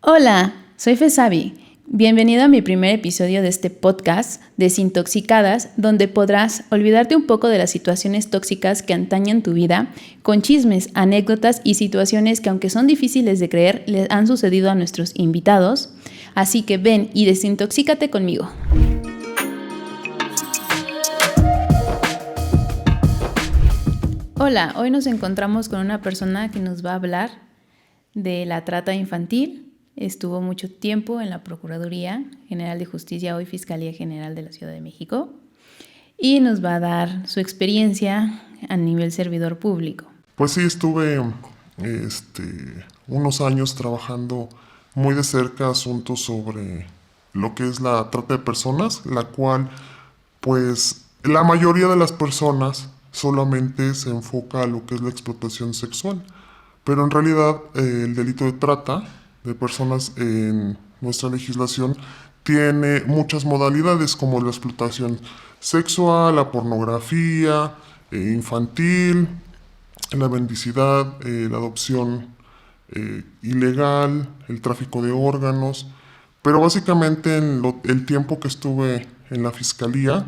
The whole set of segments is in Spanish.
Hola, soy Fesabi. Bienvenido a mi primer episodio de este podcast, Desintoxicadas, donde podrás olvidarte un poco de las situaciones tóxicas que antañan tu vida, con chismes, anécdotas y situaciones que, aunque son difíciles de creer, les han sucedido a nuestros invitados. Así que ven y desintoxícate conmigo. Hola, hoy nos encontramos con una persona que nos va a hablar de la trata infantil. Estuvo mucho tiempo en la Procuraduría General de Justicia, hoy Fiscalía General de la Ciudad de México, y nos va a dar su experiencia a nivel servidor público. Pues sí, estuve unos años trabajando muy de cerca asuntos sobre lo que es la trata de personas, la cual, pues, la mayoría de las personas solamente se enfoca a lo que es la explotación sexual. Pero en realidad el delito de trata de personas en nuestra legislación tiene muchas modalidades como la explotación sexual, la pornografía, infantil, la mendicidad, la adopción ilegal, el tráfico de órganos. Pero básicamente el tiempo que estuve en la fiscalía,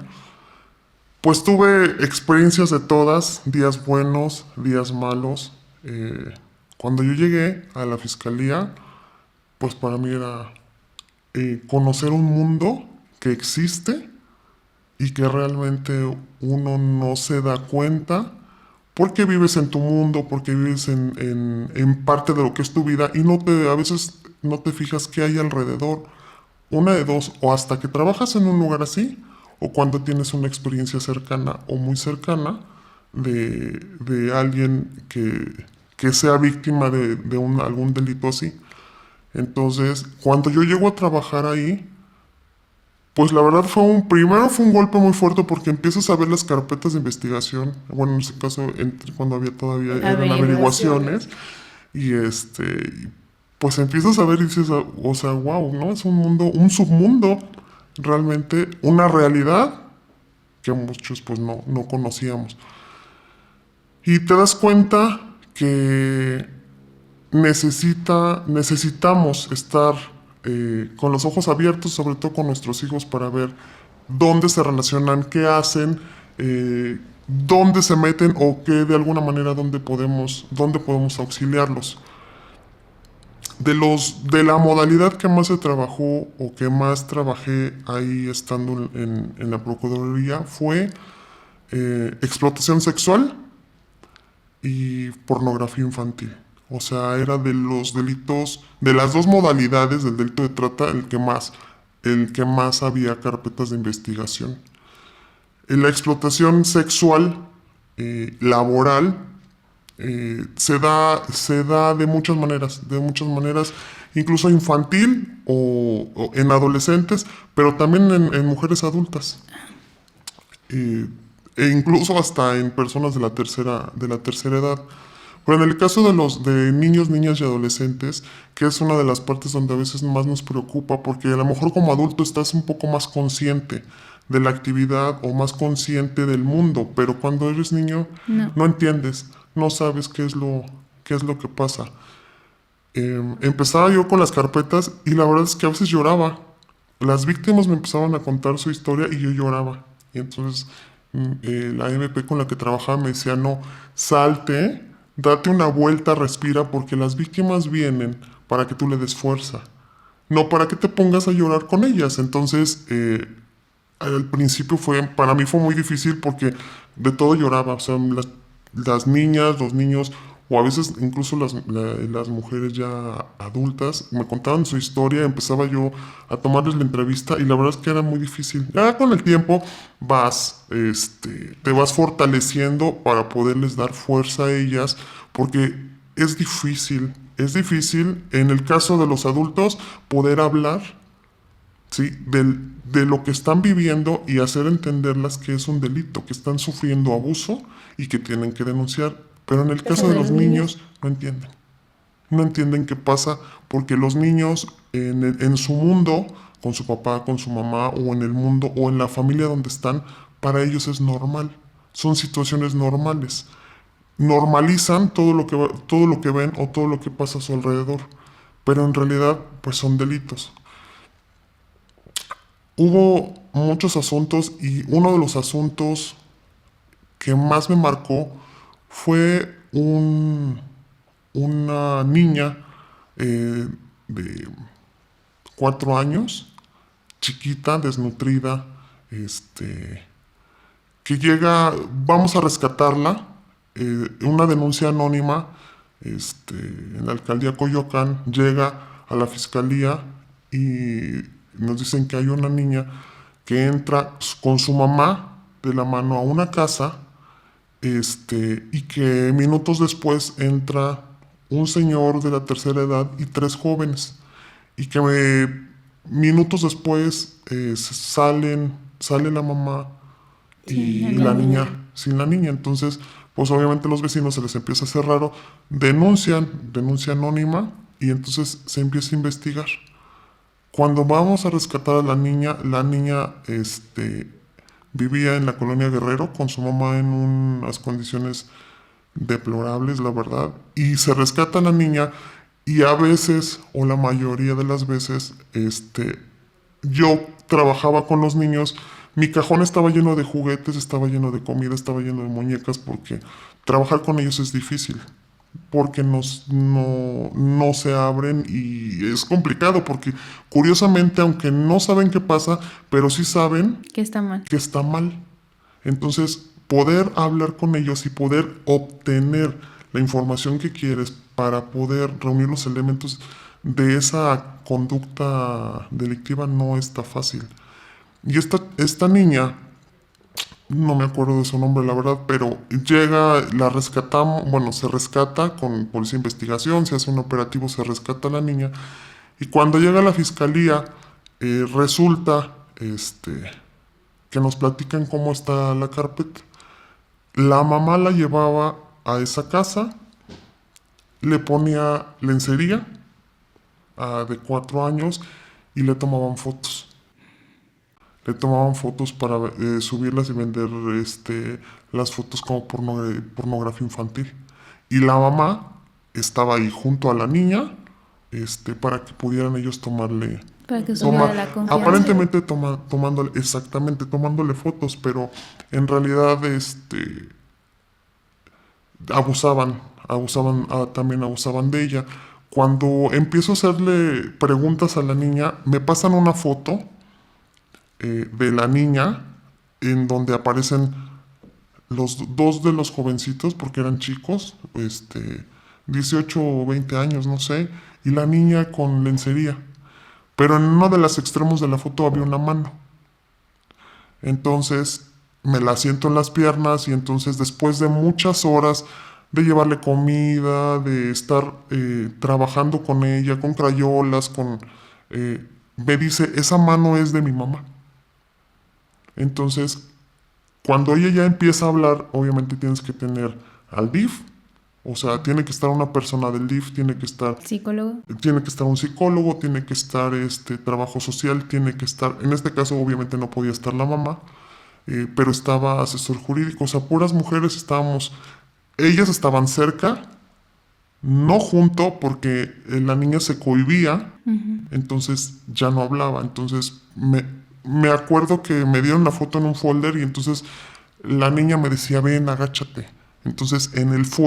pues tuve experiencias de todas, días buenos, días malos. Cuando yo llegué a la fiscalía, pues para mí era conocer un mundo que existe y que realmente uno no se da cuenta porque vives en tu mundo, porque vives en parte de lo que es tu vida y a veces no te fijas qué hay alrededor. Una de dos, o hasta que trabajas en un lugar así, o cuando tienes una experiencia cercana o muy cercana de alguien que sea víctima de algún delito así. Entonces, cuando yo llego a trabajar ahí, pues la verdad primero fue un golpe muy fuerte porque empiezas a ver las carpetas de investigación, bueno, en este caso cuando había todavía eran averiguaciones, y pues empiezas a ver y dices, o sea, wow, ¿no? Es un mundo, un submundo, realmente una realidad que muchos pues no conocíamos. Y te das cuenta que necesitamos estar con los ojos abiertos, sobre todo con nuestros hijos, para ver dónde se relacionan, qué hacen, dónde se meten o qué de alguna manera dónde podemos auxiliarlos. De la modalidad que más se trabajó o que más trabajé ahí estando en la Procuraduría fue explotación sexual y pornografía infantil. O sea, era de los delitos, de las dos modalidades del delito de trata, el que más había carpetas de investigación. En la explotación sexual laboral se da de muchas maneras, incluso infantil o en adolescentes, pero también en mujeres adultas. E incluso hasta en personas de la tercera edad. Pero en el caso de niños, niñas y adolescentes, que es una de las partes donde a veces más nos preocupa, porque a lo mejor como adulto estás un poco más consciente de la actividad o más consciente del mundo, pero cuando eres niño no entiendes, no sabes qué es lo que pasa. Empezaba yo con las carpetas y la verdad es que a veces lloraba. Las víctimas me empezaban a contar su historia y yo lloraba. Y entonces la MP con la que trabajaba me decía, no, salte, date una vuelta, respira, porque las víctimas vienen para que tú le des fuerza, no para que te pongas a llorar con ellas. Entonces, al principio para mí fue muy difícil porque de todo lloraba, o sea, las niñas, los niños, o a veces incluso las mujeres ya adultas, me contaban su historia, empezaba yo a tomarles la entrevista y la verdad es que era muy difícil. Ya con el tiempo te vas fortaleciendo para poderles dar fuerza a ellas, porque es difícil en el caso de los adultos poder hablar, ¿sí? De lo que están viviendo y hacer entenderlas que es un delito, que están sufriendo abuso y que tienen que denunciar. Pero en el caso de los niños no entienden. No entienden qué pasa porque los niños en su mundo, con su papá, con su mamá o en el mundo o en la familia donde están, para ellos es normal. Son situaciones normales. Normalizan todo lo que ven o todo lo que pasa a su alrededor. pero en realidad pues son delitos. Hubo muchos asuntos y uno de los asuntos que más me marcó fue una niña de 4 años, chiquita, desnutrida, que llega, vamos a rescatarla, una denuncia anónima, en la alcaldía Coyoacán, llega a la fiscalía y nos dicen que hay una niña que entra con su mamá de la mano a una casa, y que minutos después entra un señor de la tercera edad y 3 jóvenes, y que minutos después sale la mamá Sí, y la la niña, niña. sin la niña. Entonces, pues obviamente a los vecinos se les empieza a hacer raro, denuncia anónima, y entonces se empieza a investigar. Cuando vamos a rescatar a la niña, vivía en la colonia Guerrero con su mamá en unas condiciones deplorables, la verdad, y se rescata a la niña, y a veces, o la mayoría de las veces, yo trabajaba con los niños, mi cajón estaba lleno de juguetes, estaba lleno de comida, estaba lleno de muñecas, porque trabajar con ellos es difícil, porque no se abren y es complicado, porque curiosamente, aunque no saben qué pasa, pero sí saben Que está mal. que está mal. Entonces, poder hablar con ellos y poder obtener la información que quieres para poder reunir los elementos de esa conducta delictiva no está fácil. Y esta niña, no me acuerdo de su nombre, la verdad, pero llega, la rescatamos, bueno, se rescata con policía de investigación, se hace un operativo, se rescata a la niña, y cuando llega a la fiscalía, resulta, que nos platican cómo está la carpeta. La mamá la llevaba a esa casa, le ponía lencería de 4 años y le tomaban fotos. Le tomaban fotos para subirlas y vender las fotos como pornografía infantil. Y la mamá estaba ahí junto a la niña, para que pudieran ellos tomarle. Para que subiera la confianza. Aparentemente tomándole fotos, pero en realidad también abusaban de ella. Cuando empiezo a hacerle preguntas a la niña, me pasan una foto de la niña en donde aparecen dos de los jovencitos, porque eran chicos, 18 o 20 años, no sé, y la niña con lencería. Pero en uno de los extremos de la foto había una mano. Entonces me la siento en las piernas, y entonces después de muchas horas de llevarle comida, de estar trabajando con ella, con crayolas, me dice, esa mano es de mi mamá. Entonces, cuando ella ya empieza a hablar, obviamente tienes que tener al DIF, o sea, tiene que estar una persona del DIF, tiene que estar Psicólogo. tiene que estar un psicólogo, tiene que estar trabajo social, tiene que estar, en este caso obviamente no podía estar la mamá, pero estaba asesor jurídico, o sea, puras mujeres ellas estaban cerca, no junto porque la niña se cohibía, entonces ya no hablaba. Entonces me acuerdo que me dieron la foto en un folder, y entonces la niña me decía, ven, agáchate. Entonces,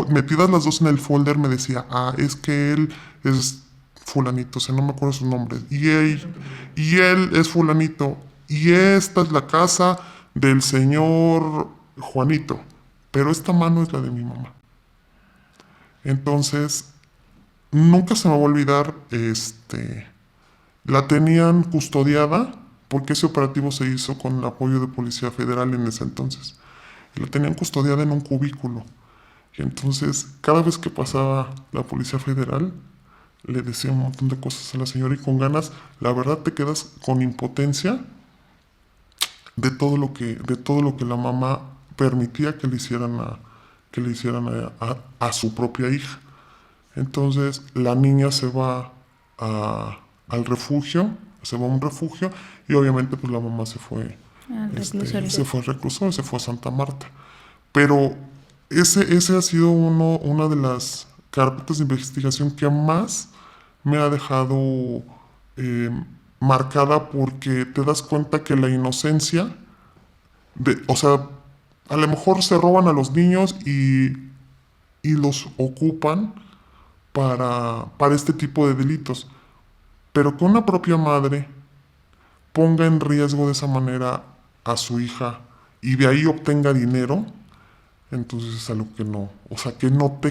metidas las dos en el folder, me decía, es que él es fulanito, o sea, no me acuerdo su nombre, y él es fulanito, y esta es la casa del señor Juanito, pero esta mano es la de mi mamá. Entonces, nunca se me va a olvidar, la tenían custodiada, porque ese operativo se hizo con el apoyo de Policía Federal en ese entonces. La tenían custodiada en un cubículo. Y entonces, cada vez que pasaba la Policía Federal, le decía un montón de cosas a la señora, y con ganas, la verdad te quedas con impotencia de todo lo que la mamá permitía que le hicieran a su propia hija. Entonces, la niña se va al refugio, se va a un refugio, y obviamente pues la mamá se fue Al reclusorio. se fue al reclusorio, se fue a Santa Marta. Pero ese ha sido una de las carpetas de investigación que más me ha dejado eh, marcada porque te das cuenta que la inocencia, o sea, a lo mejor se roban a los niños y los ocupan para este tipo de delitos, pero que una propia madre ponga en riesgo de esa manera a su hija y de ahí obtenga dinero, entonces es algo que no, o sea, que no te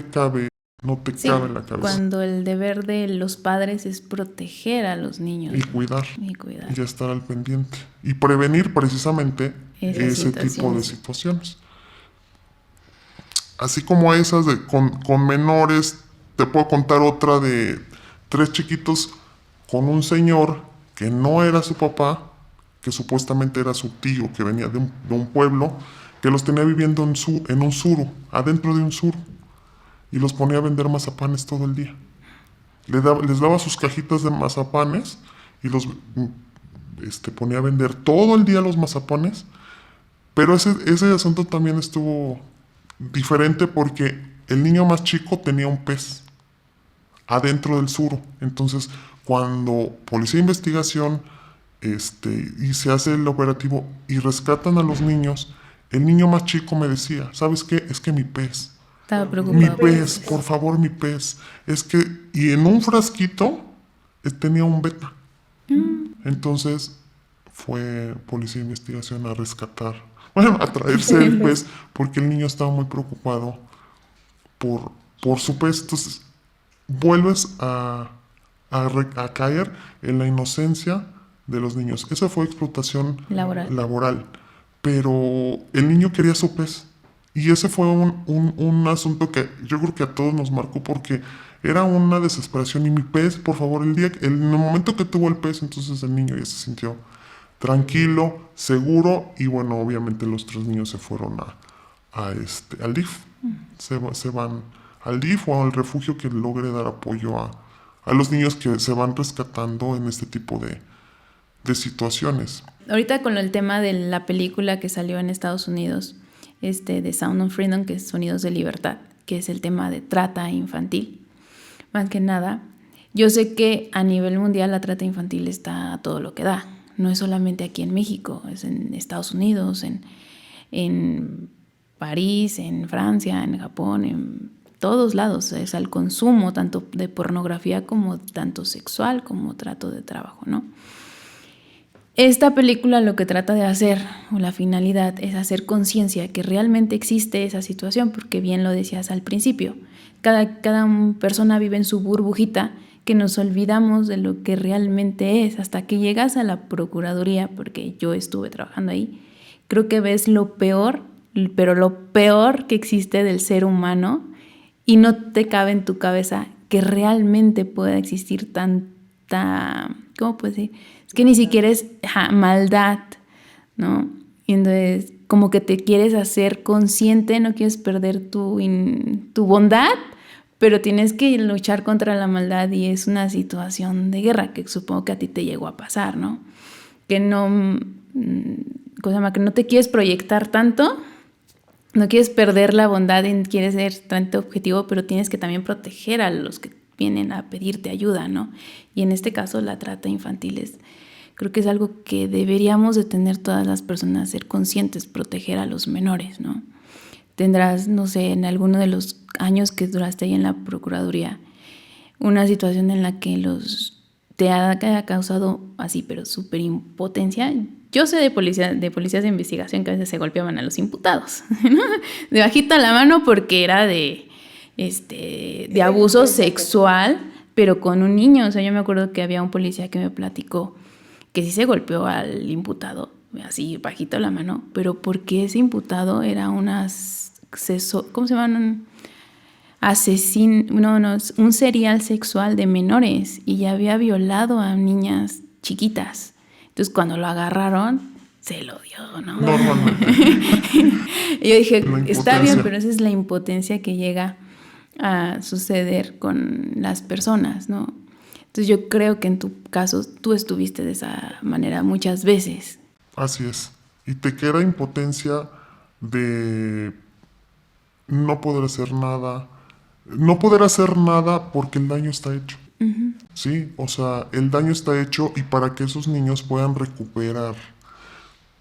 Sí, cabe en la cabeza. cuando el deber de los padres es proteger a los niños Y cuidar, y cuidar y estar al pendiente. Y prevenir precisamente esas ese tipo de situaciones. situaciones. Así como esas con menores, te puedo contar otra de 3 chiquitos con un señor que no era su papá, que supuestamente era su tío, que venía de un pueblo, que los tenía viviendo en un suru, adentro de un suru, y los ponía a vender mazapanes todo el día. Les daba sus cajitas de mazapanes y los ponía a vender todo el día los mazapanes, pero ese asunto también estuvo diferente porque el niño más chico tenía un pez adentro del suro. Entonces, cuando policía de investigación y se hace el operativo y rescatan a los niños, el niño más chico me decía, ¿sabes qué? Es que mi pez, Estaba mi preocupado por pez, eso. por favor, mi pez. Es que, y en un frasquito tenía un beta. Entonces fue policía de investigación a rescatar, bueno, a traerse el pez porque el niño estaba muy preocupado por su pez. Entonces vuelves a caer en la inocencia de los niños. Esa fue explotación Laboral. pero el niño quería su pez. Y ese fue un asunto que yo creo que a todos nos marcó porque era una desesperación. Y mi pez, por favor, en el momento que tuvo el pez, entonces el niño ya se sintió tranquilo, seguro. Y bueno, obviamente los 3 niños se fueron al DIF. Se van al DIF o al refugio que logre dar apoyo a los niños que se van rescatando en este tipo de situaciones. Ahorita con el tema de la película que salió en Estados Unidos, de Sound of Freedom, que es Sonidos de Libertad, que es el tema de trata infantil. Más que nada, yo sé que a nivel mundial la trata infantil está a todo lo que da. No es solamente aquí en México, es en Estados Unidos, en París, en Francia, en Japón, en todos lados. Es al consumo tanto de pornografía como tanto sexual como trato de trabajo, ¿no? Esta película lo que trata de hacer, o la finalidad, es hacer conciencia que realmente existe esa situación, porque bien lo decías al principio, cada persona vive en su burbujita, que nos olvidamos de lo que realmente es, hasta que llegas a la Procuraduría, porque yo estuve trabajando ahí, creo que ves lo peor, pero lo peor que existe del ser humano, y no te cabe en tu cabeza que realmente pueda existir tanta, ¿cómo puedo decir? Es que ni siquiera es maldad, ¿no? Y entonces, como que te quieres hacer consciente, no quieres perder tu bondad, pero tienes que luchar contra la maldad y es una situación de guerra que supongo que a ti te llegó a pasar, ¿no? Que no, que no te quieres proyectar tanto, no quieres perder la bondad y quieres ser tanto objetivo, pero tienes que también proteger a los que vienen a pedirte ayuda, ¿no? Y en este caso la trata infantil creo que es algo que deberíamos de tener todas las personas, ser conscientes, proteger a los menores, ¿no? Tendrás, no sé, en alguno de los años que duraste ahí en la Procuraduría, una situación en la que te haya causado así, pero súper impotencia. Yo sé de policías de investigación que a veces se golpeaban a los imputados, ¿no? De bajita la mano porque era de abuso sexual, pero con un niño. O sea, yo me acuerdo que había un policía que me platicó que sí se golpeó al imputado, así bajito la mano, pero porque ese imputado era ¿cómo se llaman? Un serial sexual de menores y ya había violado a niñas chiquitas. Entonces cuando lo agarraron, se lo dio, ¿no? Normalmente. Y yo dije, está bien, pero esa es la impotencia que llega a suceder con las personas, ¿no? Entonces yo creo que en tu caso tú estuviste de esa manera muchas veces. Así es. Y te queda impotencia de no poder hacer nada. No poder hacer nada porque el daño está hecho. Sí, o sea, el daño está hecho y para que esos niños puedan recuperar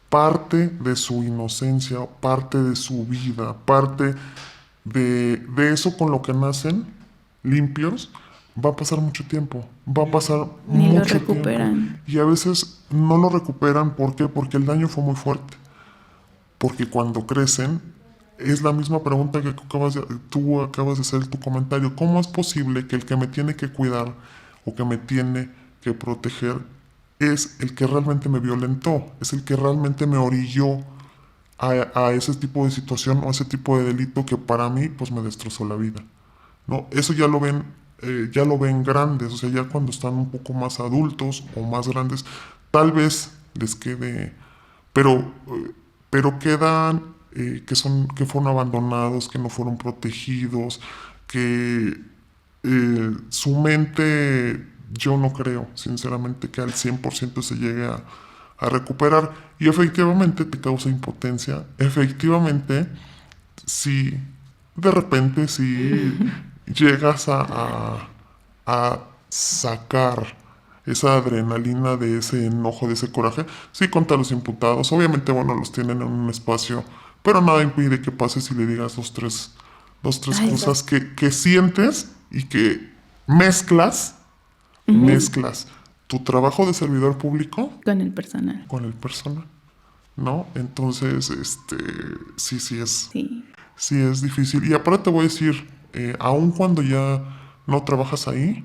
parte de su inocencia, parte de su vida, parte de eso con lo que nacen limpios, va a pasar mucho tiempo, va a pasar Ni lo mucho tiempo. recuperan. Y a veces no lo recuperan, ¿por qué? Porque el daño fue muy fuerte. Porque cuando crecen, es la misma pregunta que tú acabas de hacer tu comentario. ¿Cómo es posible que el que me tiene que cuidar o que me tiene que proteger es el que realmente me violentó? Es el que realmente me orilló a ese tipo de situación o a ese tipo de delito que para mí pues me destrozó la vida. No, eso ya lo ven grandes, o sea, ya cuando están un poco más adultos o más grandes, tal vez les quede, pero, pero quedan que fueron abandonados, que no fueron protegidos, que su mente, yo no creo, sinceramente, que al 100% se llegue a recuperar. Y efectivamente te causa impotencia. Efectivamente, si de repente, si llegas a sacar esa adrenalina de ese enojo, de ese coraje, sí contra los imputados. Obviamente, bueno, los tienen en un espacio, pero nada impide que pases y le digas dos, tres Ay, cosas que sientes y que mezclas, mezclas tu trabajo de servidor público con el personal. con el personal, ¿no? Entonces, Sí. sí es difícil. Y aparte te voy a decir, aun cuando ya no trabajas ahí,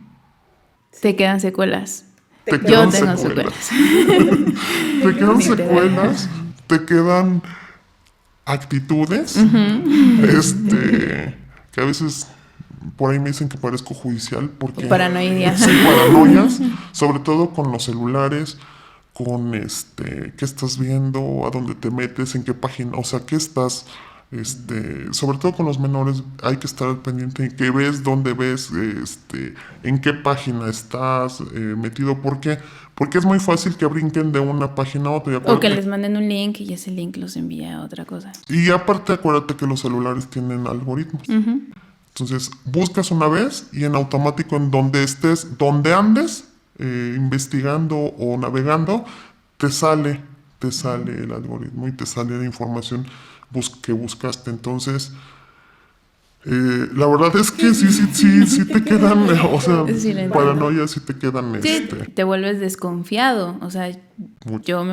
Te quedan secuelas. te Yo quedan tengo secuelas. secuelas. Te quedan Literal. secuelas, te quedan actitudes, que a veces por ahí me dicen que parezco judicial porque Paranoia. sí, paranoias, sobre todo con los celulares, con qué estás viendo, a dónde te metes, en qué página, o sea, qué estás, sobre todo con los menores hay que estar al pendiente en qué ves, dónde ves, en qué página estás metido, porque es muy fácil que brinquen de una página a otra. O que les manden un link y ese link los envía a otra cosa. Y aparte acuérdate que los celulares tienen algoritmos. Entonces buscas una vez y en automático en donde estés, donde andes, investigando o navegando, te sale el algoritmo y te sale la información que buscaste. Entonces, la verdad es que sí te quedan, o sea, Sí, lo entiendo. paranoia sí te quedan, Sí, te vuelves desconfiado. O sea, mucho.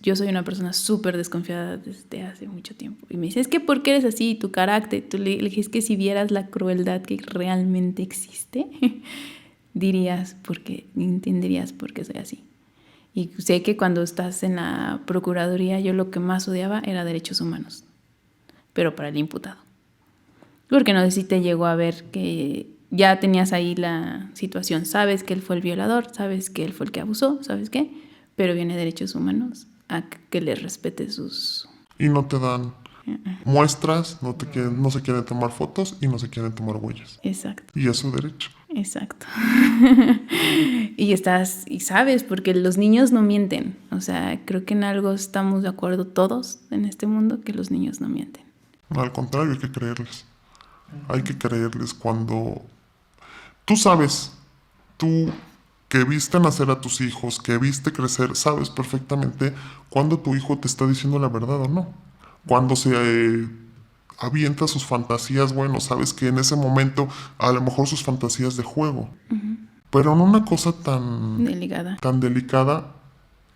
yo soy una persona súper desconfiada desde hace mucho tiempo. Y me dice, es que ¿por qué eres así? Tu carácter. Tú le dije, es que si vieras la crueldad que realmente existe, dirías, porque entenderías por qué soy así. Y sé que cuando estás en la Procuraduría, yo lo que más odiaba era derechos humanos, pero para el imputado. Porque no sé si te llegó a ver que ya tenías ahí la situación, sabes que él fue el violador, sabes que él fue el que abusó, ¿sabes qué? Pero viene derechos humanos a que le respete sus... Y no te dan muestras, no se quieren tomar fotos y no se quieren tomar huellas. Exacto, Y es su derecho. exacto. Y sabes, porque los niños no mienten. O sea, creo que en algo estamos de acuerdo todos en este mundo, que los niños no mienten. No, al contrario, hay que creerles. Hay que creerles cuando tú sabes, tú que viste nacer a tus hijos, que viste crecer, sabes perfectamente cuando tu hijo te está diciendo la verdad o no. Cuando se avienta sus fantasías, bueno, sabes que en ese momento a lo mejor sus fantasías de juego. Pero en una cosa Delicada. tan delicada,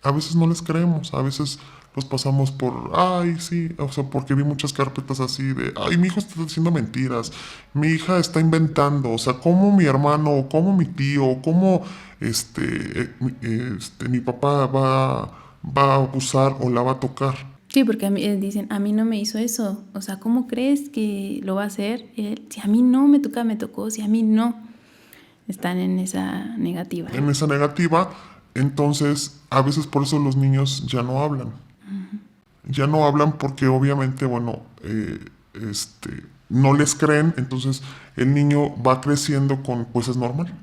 a veces no les creemos, a veces los pasamos por, ay, sí, o sea, porque vi muchas carpetas así de, ay, mi hijo está diciendo mentiras, mi hija está inventando, o sea, como mi hermano, como mi tío, como mi papá va a abusar o la va a tocar. Sí, porque a mí, dicen, a mí no me hizo eso. O sea, ¿cómo crees que lo va a hacer él? Si a mí no me tocó, si a mí no. Están en esa negativa. En esa negativa, entonces, a veces por eso los niños ya no hablan. Ya no hablan porque obviamente, bueno, no les creen, entonces el niño va creciendo con, pues es normal.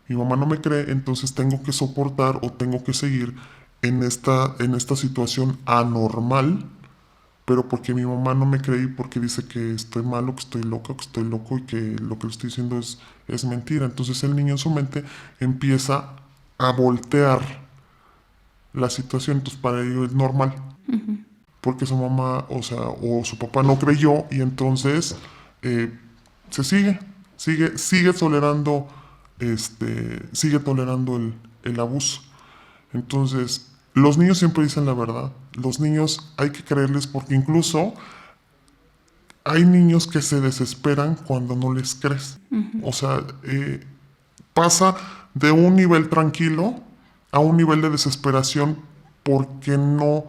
Mi mamá no me cree, entonces tengo que soportar o tengo que seguir en esta situación anormal pero porque mi mamá no me cree y porque dice que estoy malo, que estoy loca, que estoy loco y que lo que le estoy diciendo es mentira. Entonces el niño en su mente empieza a voltear la situación, entonces para ello es normal, porque su mamá, o sea, o su papá no creyó y entonces se sigue tolerando, sigue tolerando el abuso. Entonces, los niños siempre dicen la verdad. Los niños hay que creerles porque incluso hay niños que se desesperan cuando no les crees. O sea, pasa de un nivel tranquilo a un nivel de desesperación porque no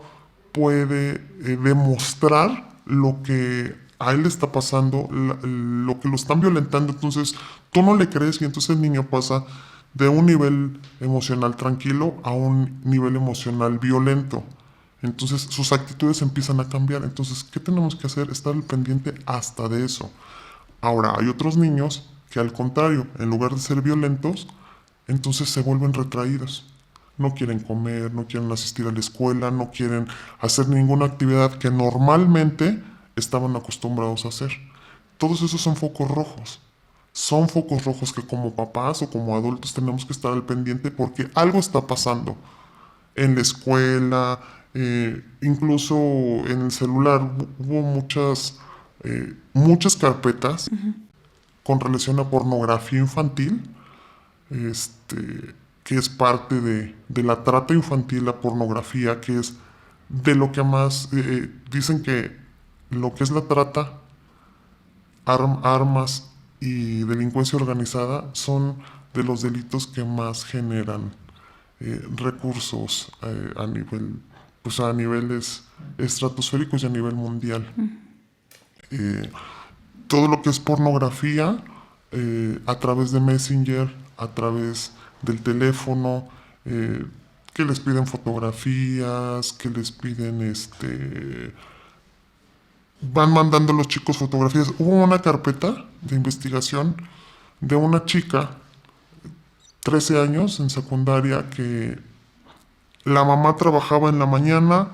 puede demostrar lo que a él le está pasando, lo que lo están violentando. Entonces, tú no le crees y entonces el niño pasa de un nivel emocional tranquilo a un nivel emocional violento. Entonces sus actitudes empiezan a cambiar. Entonces, ¿qué tenemos que hacer? Estar al pendiente hasta de eso. Ahora, hay otros niños que al contrario, en lugar de ser violentos, entonces se vuelven retraídos. No quieren comer, no quieren asistir a la escuela, no quieren hacer ninguna actividad que normalmente estaban acostumbrados a hacer. Todos esos son focos rojos. Son focos rojos que como papás o como adultos tenemos que estar al pendiente porque algo está pasando en la escuela, incluso en el celular. Hubo muchas carpetas con relación a pornografía infantil, que es parte de la trata infantil, la pornografía, que es de lo que más dicen que lo que es la trata, armas y delincuencia organizada son de los delitos que más generan recursos pues a niveles estratosféricos y a nivel mundial. Eh, Todo lo que es pornografía a través de Messenger, a través del teléfono, que les piden fotografías, que les piden van mandando los chicos fotografías. Hubo una carpeta de investigación de una chica, 13 años, en secundaria, que la mamá trabajaba en la mañana,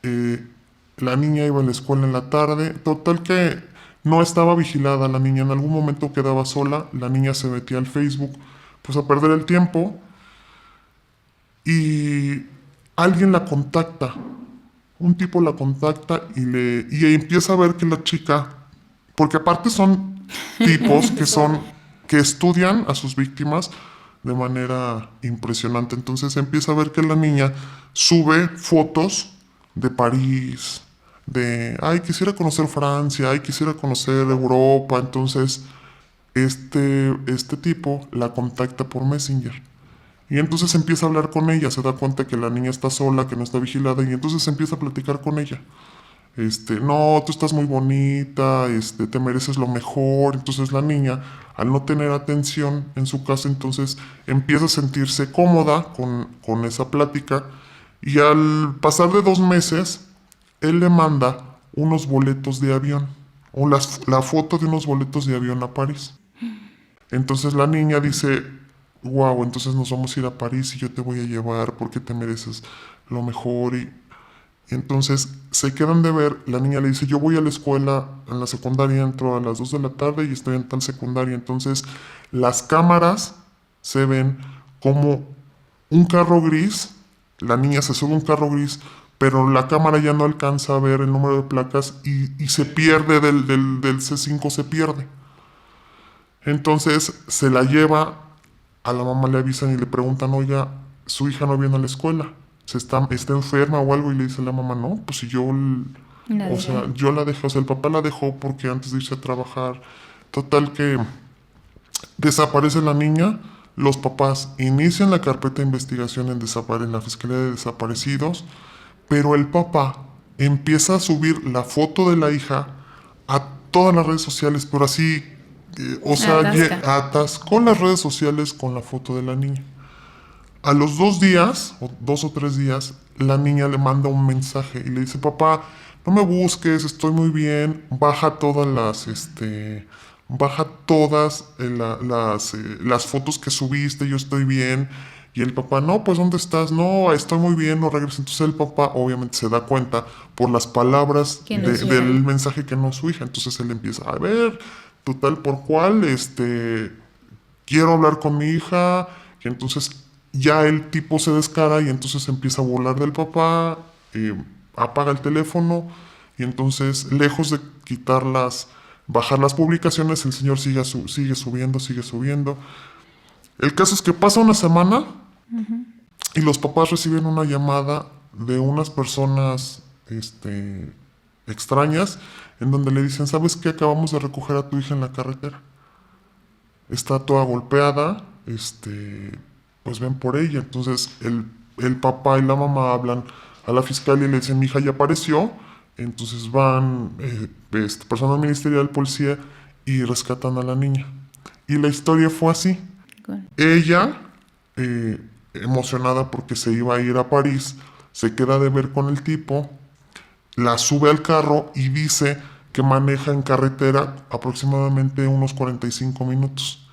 la niña iba a la escuela en la tarde, total que no estaba vigilada la niña, en algún momento quedaba sola, la niña se metía al Facebook, pues a perder el tiempo, y alguien la contacta, un tipo la contacta y empieza a ver que la chica, porque aparte son tipos que estudian a sus víctimas de manera impresionante. Entonces empieza a ver que la niña sube fotos de París, ay, quisiera conocer Francia, ay, quisiera conocer Europa. Entonces este tipo la contacta por Messenger. Y entonces empieza a hablar con ella, se da cuenta que la niña está sola, que no está vigilada, y entonces empieza a platicar con ella. No, tú estás muy bonita, te mereces lo mejor. Entonces la niña, al no tener atención en su casa, entonces empieza a sentirse cómoda con esa plática. Y al pasar de 2 meses, él le manda unos boletos de avión, o la foto de unos boletos de avión a París. Entonces la niña dice, wow, entonces nos vamos a ir a París y yo te voy a llevar porque te mereces lo mejor. Y entonces se quedan de ver, la niña le dice, yo voy a la escuela, en la secundaria entro a las 2 de la tarde y estoy en tal secundaria. Entonces las cámaras se ven como un carro gris, la niña se sube a un carro gris, pero la cámara ya no alcanza a ver el número de placas y se pierde del C5, se pierde. Entonces se la lleva, a la mamá le avisan y le preguntan, oiga, su hija no viene a la escuela, está enferma o algo, y le dice la mamá, no, pues si yo, yo la dejé, o sea, el papá la dejó porque antes de irse a trabajar, total que desaparece la niña, los papás inician la carpeta de investigación en la Fiscalía de Desaparecidos, pero el papá empieza a subir la foto de la hija a todas las redes sociales, pero así, atascó las redes sociales con la foto de la niña. A los 2 días, o 2 o 3 días, la niña le manda un mensaje y le dice, papá, no me busques, estoy muy bien, baja todas las fotos que subiste, yo estoy bien. Y el papá, no, pues ¿dónde estás? No, estoy muy bien, no regreso. Entonces el papá obviamente se da cuenta por las palabras Que no es su hija. del mensaje que no es su hija. Entonces él empieza, a ver, tú tal por cual, quiero hablar con mi hija. Y entonces ya el tipo se descara y entonces empieza a burlar del papá, apaga el teléfono y entonces lejos de bajar las publicaciones, el señor sigue subiendo, sigue subiendo. El caso es que pasa una semana y los papás reciben una llamada de unas personas extrañas en donde le dicen, ¿sabes qué? Acabamos de recoger a tu hija en la carretera. Está toda golpeada, pues ven por ella. Entonces el papá y la mamá hablan a la fiscalía y le dicen, mi hija ya apareció. Entonces van personal ministerial, policía y rescatan a la niña. Y la historia fue así. Con- Ella, emocionada porque se iba a ir a París, se queda de ver con el tipo, la sube al carro y dice que maneja en carretera aproximadamente unos 45 minutos.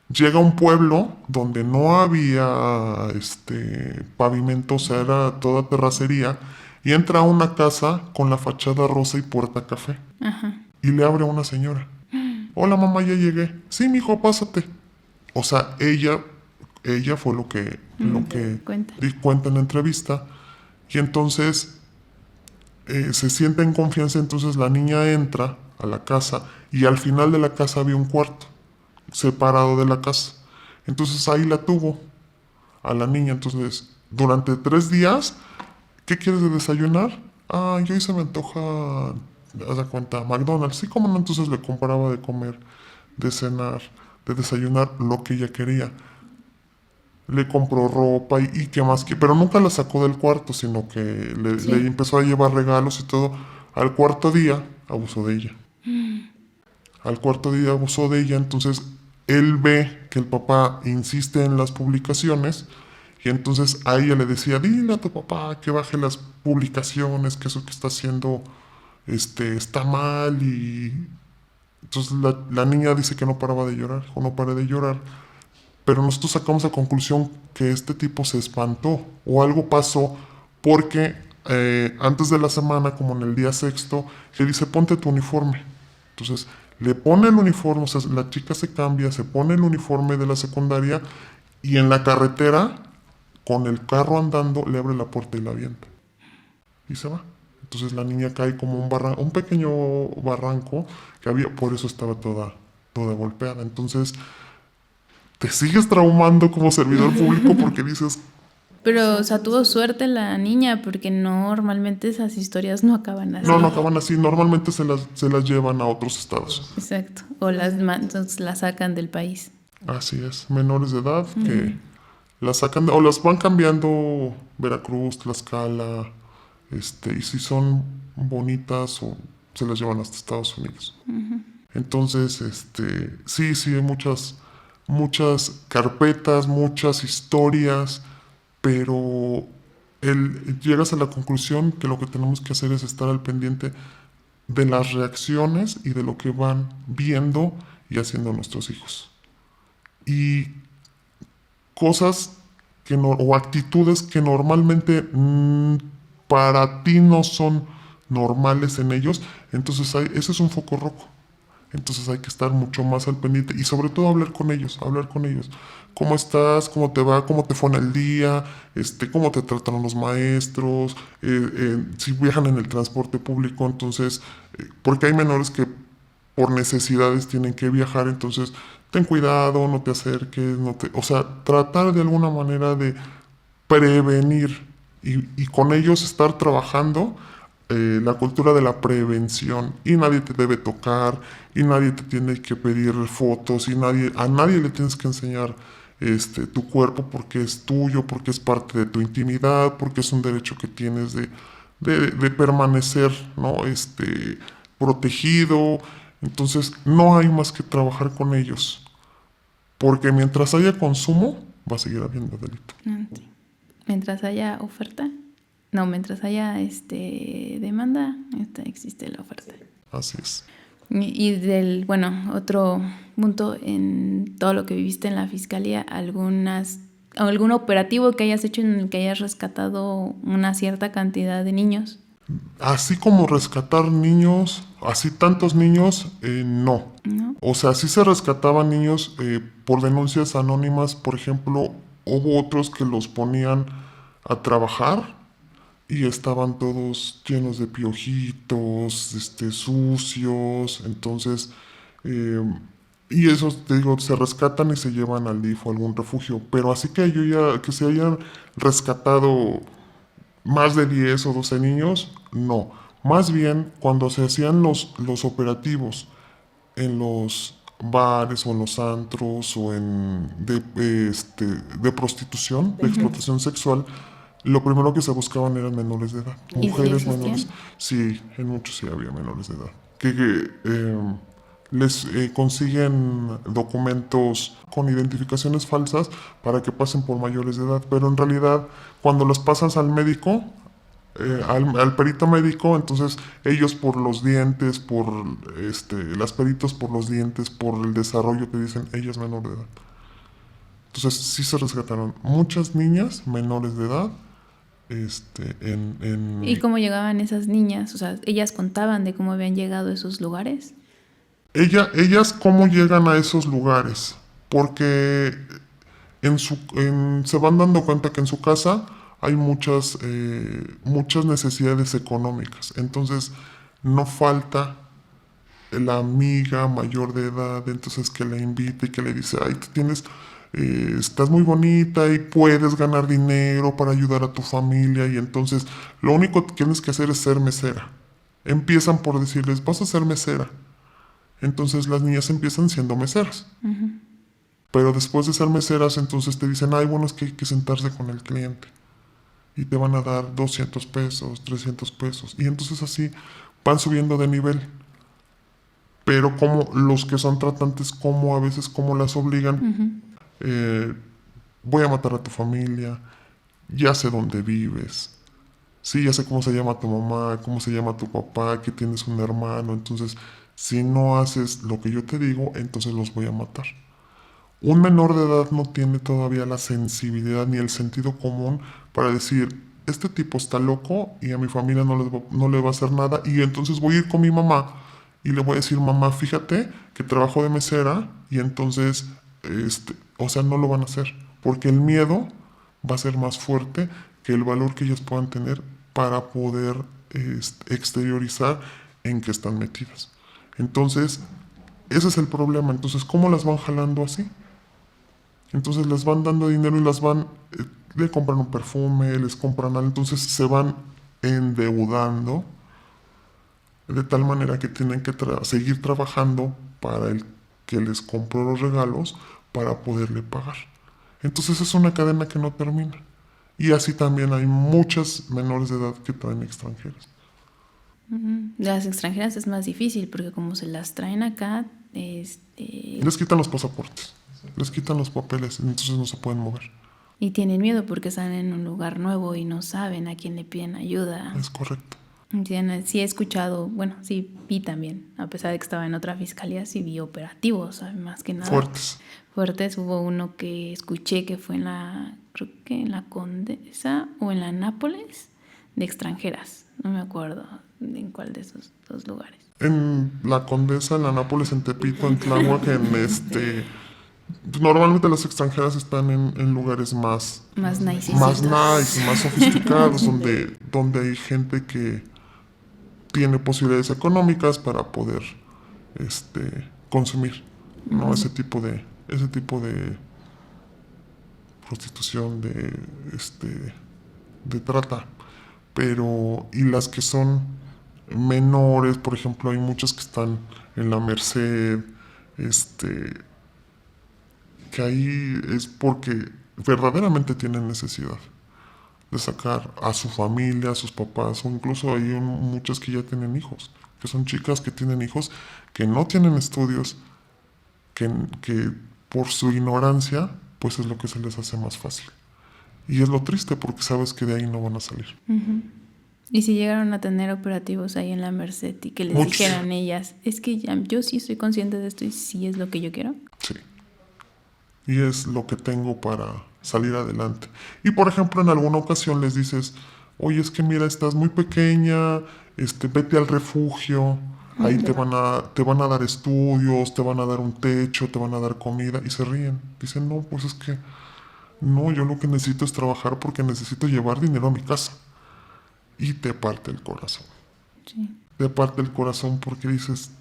Llega a un pueblo donde no había pavimento, o sea, era toda terracería, y entra a una casa con la fachada rosa y puerta café. Ajá. Y le abre a una señora. Hola mamá, ya llegué. Sí, mijo, pásate. O sea, ella fue lo que Cuenta. cuenta en la entrevista. Y entonces se siente en confianza, entonces la niña entra a la casa y al final de la casa había un cuarto separado de la casa. Entonces ahí la tuvo a la niña. Entonces, durante 3 días, ¿qué quieres de desayunar? Ah, yo hoy se me antoja, haz de cuenta, McDonald's. Sí, como no, entonces le compraba de comer, de cenar, de desayunar lo que ella quería. Le compró ropa y qué más que, pero nunca la sacó del cuarto, sino que le Sí. empezó a llevar regalos y todo. Al cuarto día abusó de ella. Al cuarto día abusó de ella, entonces él ve que el papá insiste en las publicaciones y entonces a ella le decía, dile a tu papá que baje las publicaciones, que eso que está haciendo está mal y entonces la niña dice que no paraba de llorar o no paré de llorar, pero nosotros sacamos la conclusión que este tipo se espantó o algo pasó porque antes de la semana, como en el día sexto, le dice ponte tu uniforme. Entonces le pone el uniforme, o sea, la chica se cambia, se pone el uniforme de la secundaria y en la carretera, con el carro andando, le abre la puerta y la avienta. Y se va. Entonces la niña cae como un pequeño barranco que había, por eso estaba toda golpeada. Entonces te sigues traumando como servidor público porque dices, Pero, o sea, tuvo suerte la niña porque normalmente esas historias no acaban así. no acaban así. Normalmente se las llevan a otros estados. Exacto. O entonces las sacan del país. Así es, menores de edad que las sacan o las van cambiando Veracruz, Tlaxcala, y si son bonitas o se las llevan hasta Estados Unidos. Entonces, sí, hay muchas carpetas, muchas historias, pero llegas a la conclusión que lo que tenemos que hacer es estar al pendiente de las reacciones y de lo que van viendo y haciendo nuestros hijos. Y cosas o actitudes que normalmente para ti no son normales en ellos, entonces ese es un foco rojo. Entonces hay que estar mucho más al pendiente y sobre todo hablar con ellos. ¿Cómo estás? ¿Cómo te va? ¿Cómo te fue en el día? ¿Cómo te tratan los maestros? Si viajan en el transporte público, entonces, porque hay menores que por necesidades tienen que viajar, entonces ten cuidado, no te acerques, o sea, tratar de alguna manera de prevenir y con ellos estar trabajando la cultura de la prevención y nadie te debe tocar y nadie te tiene que pedir fotos y a nadie le tienes que enseñar tu cuerpo porque es tuyo, porque es parte de tu intimidad, porque es un derecho que tienes de permanecer, ¿no? Protegido. Entonces no hay más que trabajar con ellos porque mientras haya consumo va a seguir habiendo delito. Sí. Mientras haya oferta. No, mientras haya demanda, existe la oferta. Así es. Y otro punto en todo lo que viviste en la fiscalía, algunas algún operativo que hayas hecho en el que hayas rescatado una cierta cantidad de niños. Así como rescatar niños, así tantos niños, no. ¿No? O sea, sí se rescataban niños por denuncias anónimas. Por ejemplo, hubo otros que los ponían a trabajar y estaban todos llenos de piojitos, sucios. Entonces, eh, y esos, te digo, se rescatan y se llevan al DIF o a algún refugio. Pero así que se hayan rescatado más de 10 o 12 niños, no. Más bien, cuando se hacían los operativos en los bares o en los antros o de prostitución, de explotación sexual, lo primero que se buscaban eran menores de edad. ¿Y si Mujeres existían? menores. Sí, en muchos sí había menores de edad. Les consiguen documentos con identificaciones falsas para que pasen por mayores de edad, pero en realidad cuando los pasas al médico, al perito médico, entonces ellos por los dientes, las peritos por los dientes, por el desarrollo que dicen, ella es menor de edad. Entonces sí se rescataron muchas niñas menores de edad. ¿Y cómo llegaban esas niñas? O sea, ¿ellas contaban de cómo habían llegado a esos lugares? Ellas cómo llegan a esos lugares, porque se van dando cuenta que en su casa hay muchas necesidades económicas. Entonces no falta la amiga mayor de edad, entonces que la invita y que le dice, ay, estás muy bonita y puedes ganar dinero para ayudar a tu familia, y entonces lo único que tienes que hacer es ser mesera. Empiezan por decirles, vas a ser mesera. Entonces las niñas empiezan siendo meseras. Pero después de ser meseras, entonces te dicen, ay, bueno, es que hay que sentarse con el cliente. Y te van a dar 200 pesos, 300 pesos. Y entonces así van subiendo de nivel. Pero como los que son tratantes, como a veces como las obligan, voy a matar a tu familia, ya sé dónde vives. Sí, ya sé cómo se llama tu mamá, cómo se llama tu papá, que tienes un hermano. Entonces, si no haces lo que yo te digo, entonces los voy a matar. Un menor de edad no tiene todavía la sensibilidad ni el sentido común para decir, este tipo está loco y a mi familia no le va a hacer nada, y entonces voy a ir con mi mamá y le voy a decir, mamá, fíjate que trabajo de mesera, y entonces, o sea, no lo van a hacer, porque el miedo va a ser más fuerte que el valor que ellas puedan tener para poder exteriorizar en qué están metidas. Entonces, ese es el problema. Entonces, ¿cómo las van jalando así? Entonces les van dando dinero y le compran un perfume, les compran algo, entonces se van endeudando de tal manera que tienen que seguir trabajando para el que les compró los regalos para poderle pagar. Entonces es una cadena que no termina. Y así también hay muchas menores de edad que traen extranjeras. Las extranjeras es más difícil porque como se las traen acá, Les quitan los pasaportes, les quitan los papeles, entonces no se pueden mover. y tienen miedo porque están en un lugar nuevo y no saben a quién le piden ayuda. Es correcto. Sí he escuchado, bueno, sí vi también, a pesar de que estaba en otra fiscalía, sí vi operativos, más que nada. Fuertes. Hubo uno que escuché que fue creo que en la Condesa o en la Nápoles, de extranjeras. No me acuerdo en cuál de esos dos lugares. En la Condesa, en la Nápoles, en Tepito, en Tláhuac, normalmente las extranjeras están en lugares más nice, más sofisticados, donde hay gente que tiene posibilidades económicas para poder consumir, ¿no? Ese tipo de prostitución, de trata. Pero, y las que son menores, por ejemplo, hay muchas que están en la Merced, que ahí es porque verdaderamente tienen necesidad de sacar a su familia, a sus papás, o incluso hay muchas que ya tienen hijos, que son chicas que tienen hijos, que no tienen estudios, que por su ignorancia, pues es lo que se les hace más fácil. Y es lo triste porque sabes que de ahí no van a salir. Y si llegaron a tener operativos ahí en la Merced y que les dijeran ellas, es que yo sí estoy consciente de esto y sí es lo que yo quiero. Sí. Y es lo que tengo para salir adelante. Y por ejemplo, en alguna ocasión les dices, oye, es que mira, estás muy pequeña, vete al refugio, ahí te van a dar estudios, te van a dar un techo, te van a dar comida, y se ríen. Dicen, no, pues es que no, yo lo que necesito es trabajar porque necesito llevar dinero a mi casa. Y te parte el corazón. Sí. Te parte el corazón porque dices,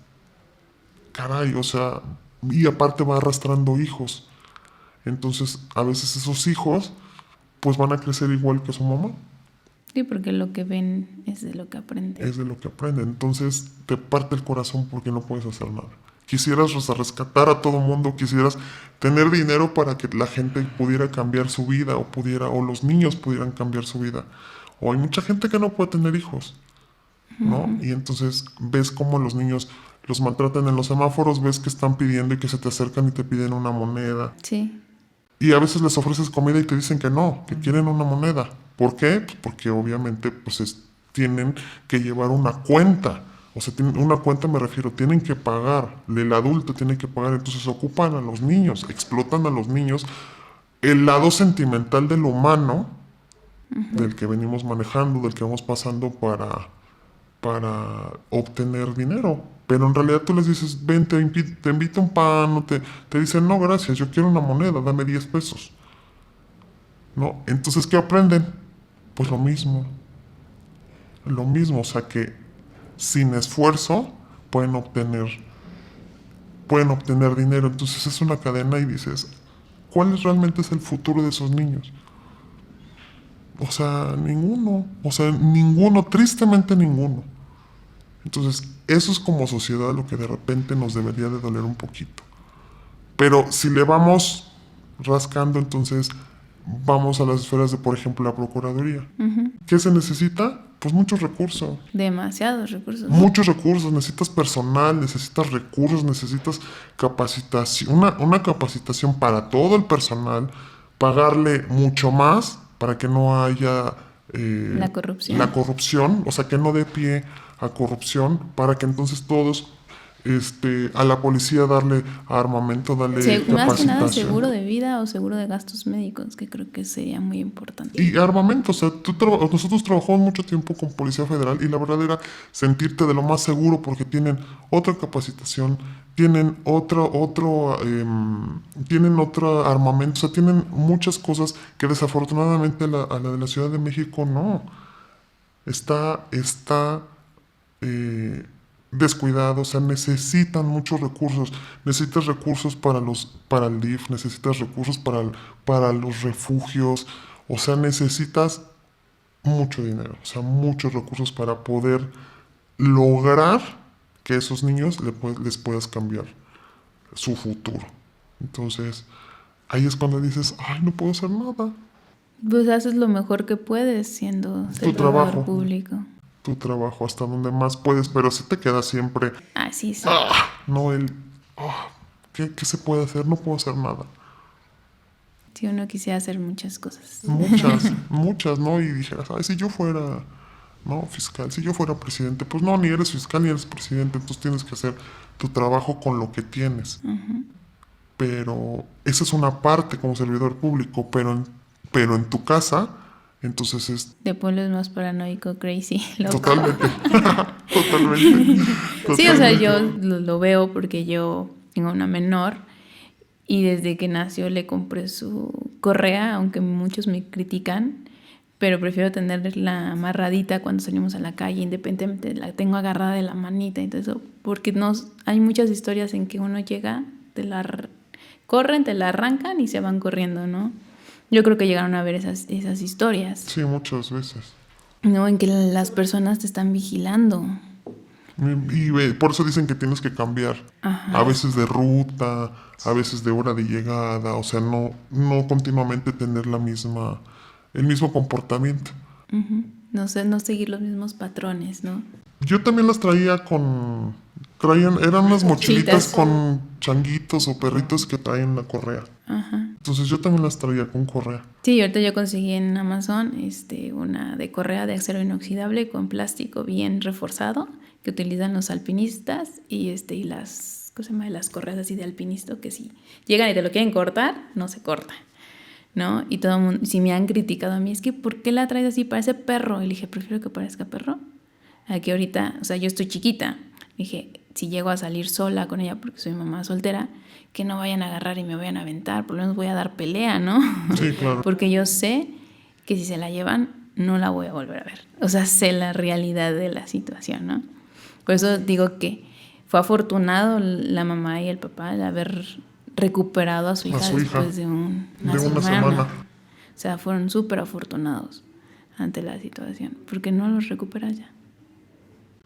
caray, o sea, y aparte va arrastrando hijos. Entonces, a veces esos hijos, pues van a crecer igual que su mamá. Sí, porque lo que ven es de lo que aprenden. Es de lo que aprenden. Entonces, te parte el corazón porque no puedes hacer nada. Quisieras rescatar a todo mundo, quisieras tener dinero para que la gente pudiera cambiar su vida o los niños pudieran cambiar su vida. O hay mucha gente que no puede tener hijos, ¿no? Y entonces ves cómo los niños los maltratan en los semáforos, ves que están pidiendo y que se te acercan y te piden una moneda. Sí. Y a veces les ofreces comida y te dicen que no, que quieren una moneda. ¿Por qué? Pues porque obviamente tienen que llevar una cuenta. O sea, una cuenta me refiero, tienen que pagar. El adulto tiene que pagar. Entonces ocupan a los niños, explotan a los niños. El lado sentimental del humano, del que venimos manejando, del que vamos pasando para obtener dinero. Pero en realidad tú les dices, ven, te invito un pan, o te dicen, no, gracias, yo quiero una moneda, dame 10 pesos. ¿No? Entonces, ¿qué aprenden? Pues lo mismo, o sea que sin esfuerzo pueden obtener dinero. Entonces es una cadena y dices, ¿cuál realmente es el futuro de esos niños? O sea, ninguno, tristemente ninguno. Entonces, eso es como sociedad lo que de repente nos debería de doler un poquito. Pero si le vamos rascando, entonces vamos a las esferas de, por ejemplo, la Procuraduría. ¿Qué se necesita? Pues muchos recursos. Demasiados recursos. Muchos recursos. Necesitas personal, necesitas recursos, necesitas capacitación. Una capacitación para todo el personal, pagarle mucho más para que no haya La corrupción. la corrupción, o sea, que no dé pie a corrupción, para que entonces todos a la policía darle armamento, darle Más que nada capacitación. seguro de vida o seguro de gastos médicos, que creo que sería muy importante. Y armamento, o sea, nosotros trabajamos mucho tiempo con Policía Federal y la verdad era sentirte de lo más seguro porque tienen otra capacitación, tienen tienen otro armamento, o sea, tienen muchas cosas que desafortunadamente a la de la Ciudad de México no. Está descuidado, o sea, necesitan muchos recursos, necesitas recursos para el DIF, necesitas recursos para los refugios, o sea, necesitas mucho dinero, o sea, muchos recursos para poder lograr que esos niños les puedas cambiar su futuro. Entonces, ahí es cuando dices, ay, no puedo hacer nada. Pues haces lo mejor que puedes siendo servidor trabajo. público. Tu trabajo hasta donde más puedes, pero si te queda siempre, Sí. no ¿qué se puede hacer? No puedo hacer nada. Si uno quisiera hacer muchas cosas. Muchas, ¿no? Y dijeras, ay, si yo fuera, no, fiscal, si yo fuera presidente, pues no, ni eres fiscal ni eres presidente, entonces tienes que hacer tu trabajo con lo que tienes. Pero esa es una parte como servidor público, pero en tu casa, entonces De pueblo es más paranoico, crazy, loco. Totalmente. Totalmente. Sí, o sea, yo lo veo porque yo tengo una menor y desde que nació le compré su correa, aunque muchos me critican, pero prefiero tenerla amarradita cuando salimos a la calle, independientemente, la tengo agarrada de la manita, entonces, porque hay muchas historias en que uno llega, corren, te la arrancan y se van corriendo, ¿no? Yo creo que llegaron a ver esas historias. Sí, muchas veces. No, en que las personas te están vigilando. Y por eso dicen que tienes que cambiar. A veces de ruta, a veces de hora de llegada, o sea, no continuamente tener el mismo comportamiento. No sé, no seguir los mismos patrones, ¿no? Yo también las eran unas mochilitas Mochilitas. con changuitos o perritos que traen la correa. Entonces yo también las traía con correa. Sí, ahorita yo conseguí en Amazon una de correa de acero inoxidable con plástico bien reforzado que utilizan los alpinistas y las, ¿cómo se llama? Las correas así de alpinista que si llegan y te lo quieren cortar, no se corta. ¿no? Y todo el mundo, si me han criticado a mí, es que ¿por qué la traes así? Parece perro. Y le dije, prefiero que parezca perro. Aquí ahorita, o sea, yo estoy chiquita. Dije, si llego a salir sola con ella porque soy mamá soltera, que no vayan a agarrar y me vayan a aventar, por lo menos voy a dar pelea, ¿no? Sí, claro. Porque yo sé que si se la llevan, no la voy a volver a ver. O sea, sé la realidad de la situación, ¿no? Por eso digo que fue afortunado la mamá y el papá de haber recuperado a su hija después de una semana. O sea, fueron súper afortunados ante la situación, porque no los recuperas ya.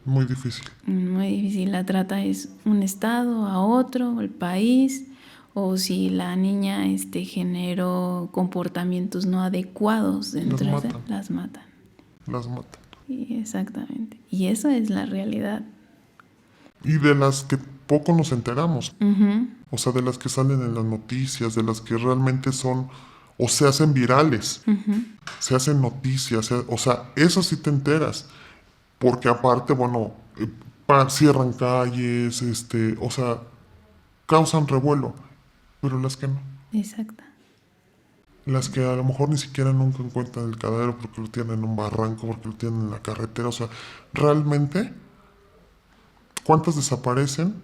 Muy difícil. Muy difícil. La trata es un estado a otro, el país, o si la niña generó comportamientos no adecuados dentro de ella, las matan. Las matan. Sí, exactamente. Y eso es la realidad. Y de las que poco nos enteramos. Uh-huh. O sea, de las que salen en las noticias, de las que realmente son o se hacen virales, Uh-huh. se hacen noticias, o sea, eso sí te enteras. Porque aparte, bueno, cierran calles, o sea, causan revuelo, pero las que no. Exacto. Las que a lo mejor ni siquiera nunca encuentran el cadáver porque lo tienen en un barranco, porque lo tienen en la carretera, o sea, realmente, ¿cuántas desaparecen?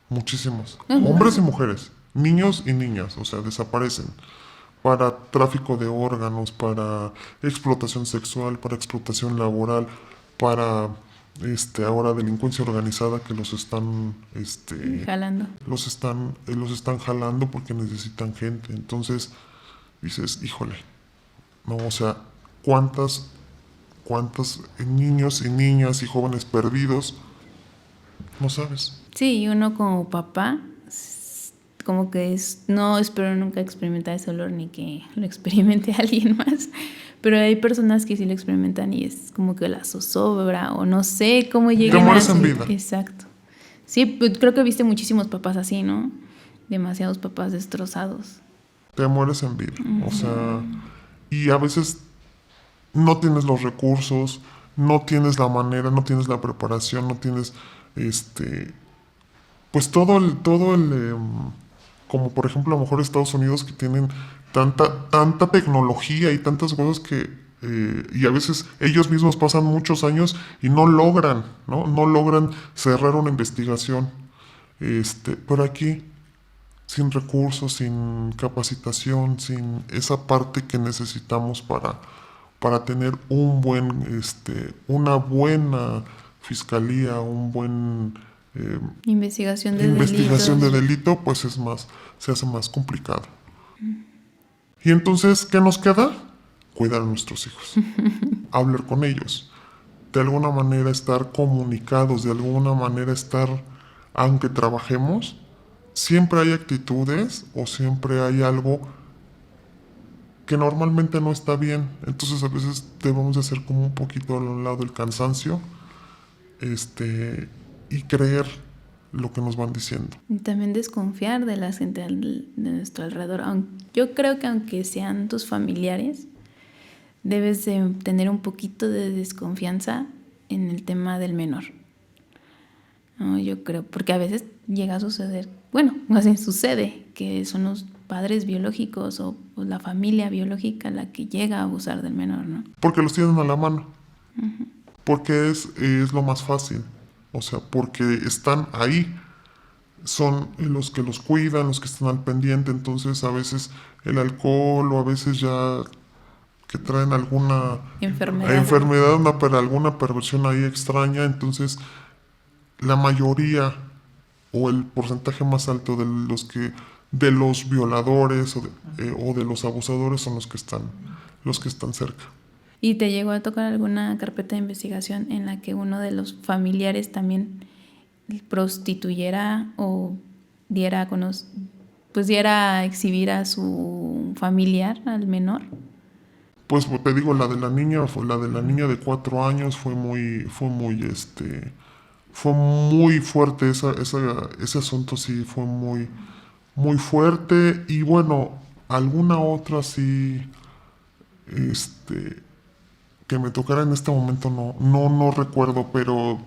Muchísimos. Uh-huh. Hombres y mujeres, niños y niñas, o sea, desaparecen. Para tráfico de órganos, para explotación sexual, para explotación laboral, para ahora delincuencia organizada que los están jalando. los están jalando porque necesitan gente. Entonces dices, híjole, no, o sea, cuántas niños y niñas y jóvenes perdidos, no sabes. Sí, y uno como papá, como que no espero nunca experimentar ese olor ni que lo experimente alguien más, pero hay personas que sí lo experimentan y es como que la zozobra o no sé cómo llegan te mueres en vida. Exacto. Sí, pues creo que viste muchísimos papás así, ¿no? Demasiados papás destrozados. Te mueres en vida. Uh-huh. O sea, y a veces no tienes los recursos, no tienes la manera, no tienes la preparación, no tienes pues todo el como por ejemplo a lo mejor Estados Unidos que tienen tanta tecnología y tantas cosas que y a veces ellos mismos pasan muchos años y no logran cerrar una investigación, pero aquí sin recursos, sin capacitación, sin esa parte que necesitamos para tener una buena fiscalía, un buen investigación de delito, pues se hace más complicado. Y entonces, ¿qué nos queda? Cuidar a nuestros hijos, hablar con ellos, de alguna manera estar comunicados, de alguna manera estar, aunque trabajemos, siempre hay actitudes o siempre hay algo que normalmente no está bien. Entonces a veces debemos de hacer como un poquito al lado del cansancio, y creer lo que nos van diciendo. Y también desconfiar de la gente de nuestro alrededor. Yo creo que aunque sean tus familiares, debes de tener un poquito de desconfianza en el tema del menor. No, yo creo, porque a veces llega a suceder, bueno, más bien sucede, que son los padres biológicos o la familia biológica la que llega a abusar del menor, ¿no? Porque los tienen a la mano. Uh-huh. Porque es lo más fácil. O sea, porque están ahí. Son los que los cuidan, los que están al pendiente. Entonces, a veces el alcohol o a veces ya que traen alguna enfermedad, alguna perversión ahí extraña. Entonces, la mayoría o el porcentaje más alto de los violadores o de los abusadores son los que están cerca. ¿Y te llegó a tocar alguna carpeta de investigación en la que uno de los familiares también prostituyera o diera a exhibir a su familiar, al menor? Pues te digo, la de la niña de 4 años fue muy fuerte, ese asunto sí fue muy, muy fuerte. Y bueno, alguna otra sí, que me tocara en este momento no recuerdo, pero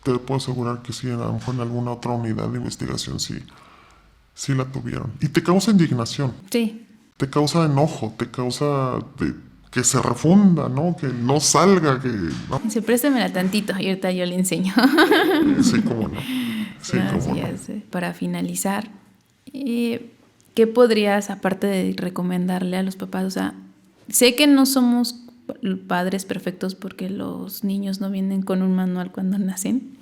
te puedo asegurar que sí, a lo mejor en alguna otra unidad de investigación sí la tuvieron. Y te causa indignación. Sí. te causa enojo, te causa que se refunda, ¿no? Que no salga, que... ¿no? Dice, préstamela tantito y ahorita yo le enseño. Sí, cómo no. Sí, cómo Así no. es. Para finalizar, ¿qué podrías, aparte de recomendarle a los papás? O sea, sé que no somos padres perfectos porque los niños no vienen con un manual cuando nacen.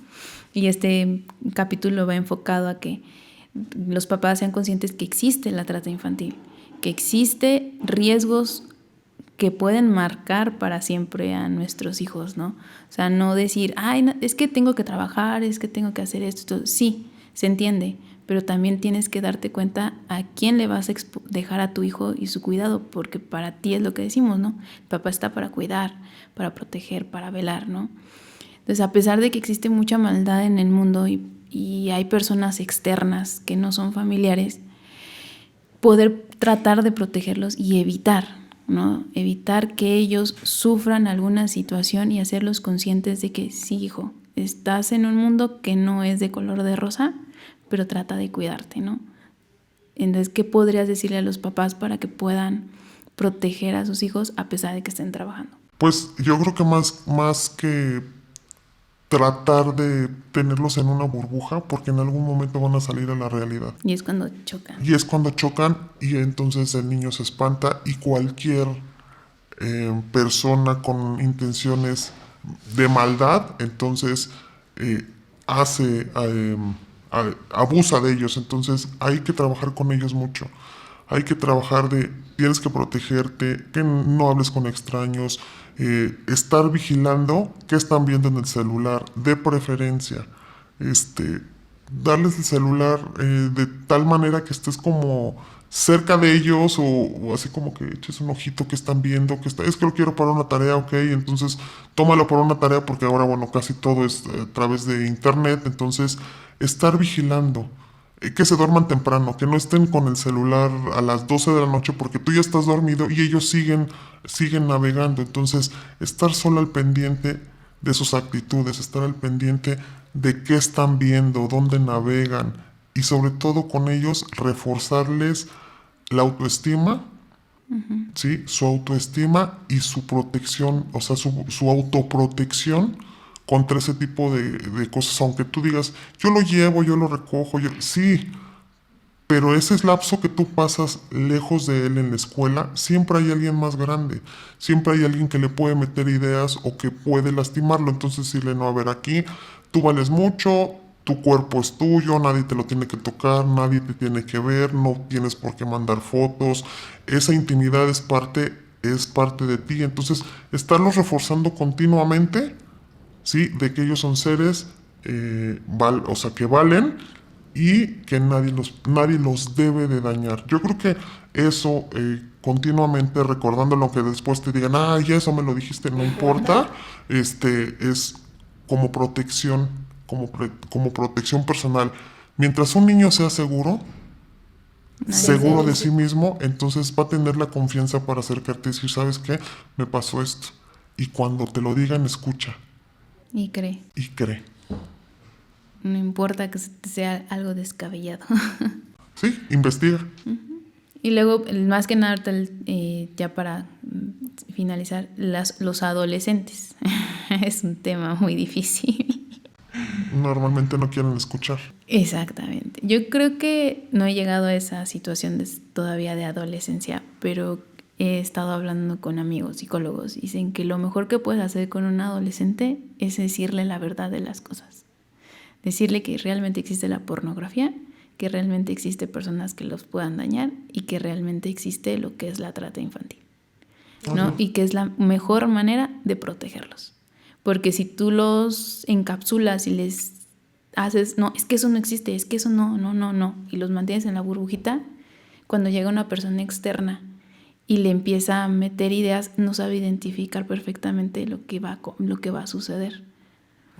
Y este capítulo va enfocado a que los papás sean conscientes que existe la trata infantil, que existe riesgos que pueden marcar para siempre a nuestros hijos, ¿no? O sea, no decir, ay, no, es que tengo que trabajar, es que tengo que hacer esto. Sí, se entiende, pero también tienes que darte cuenta a quién le vas a dejar a tu hijo y su cuidado, porque para ti es lo que decimos, ¿no? El papá está para cuidar, para proteger, para velar, ¿no? Entonces, a pesar de que existe mucha maldad en el mundo y hay personas externas que no son familiares, poder tratar de protegerlos y evitar, ¿no? Evitar que ellos sufran alguna situación y hacerlos conscientes de que sí, hijo, estás en un mundo que no es de color de rosa, pero trata de cuidarte, ¿no? Entonces, ¿qué podrías decirle a los papás para que puedan proteger a sus hijos a pesar de que estén trabajando? Pues yo creo que más que tratar de tenerlos en una burbuja, porque en algún momento van a salir a la realidad. Y es cuando chocan. Y es cuando chocan y entonces el niño se espanta y cualquier persona con intenciones de maldad, entonces hace, abusa de ellos. Entonces hay que trabajar con ellos mucho. Hay que trabajar tienes que protegerte, que no hables con extraños, estar vigilando qué están viendo en el celular, de preferencia. Darles el celular de tal manera que estés como cerca de ellos o así como que eches un ojito que están viendo, es que lo quiero para una tarea, ok, entonces tómalo para una tarea porque ahora, bueno, casi todo es a través de internet, entonces estar vigilando, que se duerman temprano, que no estén con el celular a las 12 de la noche porque tú ya estás dormido y ellos siguen navegando, entonces estar solo al pendiente de sus actitudes, estar al pendiente de qué están viendo, dónde navegan y sobre todo con ellos reforzarles la autoestima, ¿sí? Su autoestima y su protección, o sea, su autoprotección contra ese tipo de cosas, aunque tú digas, yo lo llevo, yo lo recojo, sí, pero ese lapso que tú pasas lejos de él en la escuela, siempre hay alguien más grande, siempre hay alguien que le puede meter ideas o que puede lastimarlo. Entonces decirle, no, a ver, aquí tú vales mucho, tu cuerpo es tuyo, nadie te lo tiene que tocar, nadie te tiene que ver, no tienes por qué mandar fotos. Esa intimidad es parte de ti. Entonces, estarlos reforzando continuamente, ¿sí? De que ellos son seres, o sea, que valen y que nadie los debe de dañar. Yo creo que eso, continuamente recordándolo, que después te digan, ya eso me lo dijiste, no importa, es como protección, como protección personal. Mientras un niño sea seguro, seguro de sí mismo, entonces va a tener la confianza para acercarte y decir, ¿sabes qué? Me pasó esto. Y cuando te lo digan, escucha. Y cree. Y cree. No importa que sea algo descabellado. Sí, investiga. Y luego, más que nada, ya para finalizar, los adolescentes. Es un tema muy difícil. Normalmente no quieren escuchar. Exactamente. Yo creo que no he llegado a esa situación todavía de adolescencia, pero he estado hablando con amigos psicólogos y dicen que lo mejor que puedes hacer con un adolescente es decirle la verdad de las cosas. Decirle que realmente existe la pornografía, que realmente existe personas que los puedan dañar y que realmente existe lo que es la trata infantil, ¿no? Y que es la mejor manera de protegerlos. Porque si tú los encapsulas y les haces, no, es que eso no existe, es que eso no, y los mantienes en la burbujita, cuando llega una persona externa y le empieza a meter ideas, no sabe identificar perfectamente lo que va a suceder.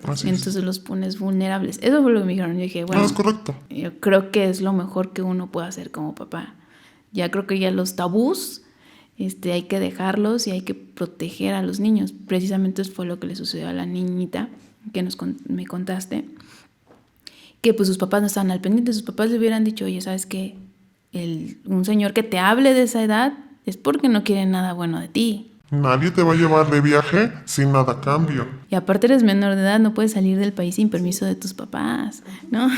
Entonces los pones vulnerables. Eso fue lo que me dijeron. Yo dije, bueno, es correcto. Yo creo que es lo mejor que uno puede hacer como papá. Ya creo que ya los tabús hay que dejarlos y hay que proteger a los niños. Precisamente eso fue lo que le sucedió a la niñita que me contaste, que pues sus papás no estaban al pendiente. Sus papás le hubieran dicho, oye, ¿sabes qué? un señor que te hable de esa edad es porque no quiere nada bueno de ti. Nadie te va a llevar de viaje sin nada a cambio. Y aparte eres menor de edad, no puedes salir del país sin permiso de tus papás, ¿no?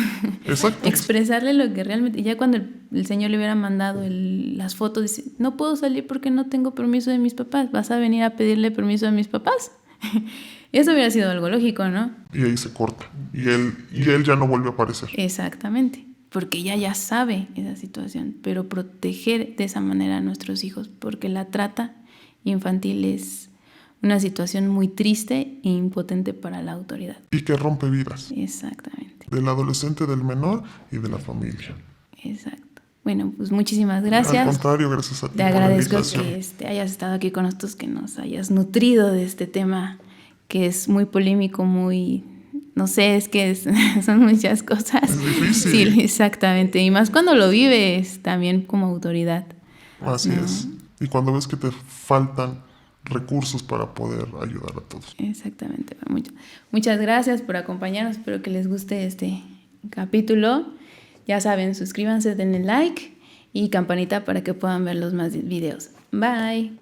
Exacto. Expresarle lo que realmente... Y ya cuando el señor le hubiera mandado las fotos, dice, no puedo salir porque no tengo permiso de mis papás. ¿Vas a venir a pedirle permiso a mis papás? Eso hubiera sido algo lógico, ¿no? Y ahí se corta. Y él ya no vuelve a aparecer. Exactamente. Porque ella ya sabe esa situación. Pero proteger de esa manera a nuestros hijos, porque la trata infantil es una situación muy triste e impotente para la autoridad. Y que rompe vidas. Exactamente. Del adolescente, del menor y de la familia. Exacto. Bueno, pues muchísimas gracias. Al contrario, gracias a ti. Te por la agradezco invitación. que hayas estado aquí con nosotros, que nos hayas nutrido de este tema que es muy polémico, muy... No sé, son muchas cosas. Es difícil. Sí, exactamente. Y más cuando lo vives también como autoridad. Así es. Y cuando ves que te faltan recursos para poder ayudar a todos. Exactamente. Muchas gracias por acompañarnos. Espero que les guste este capítulo. Ya saben, suscríbanse, denle like y campanita para que puedan ver los más videos. Bye.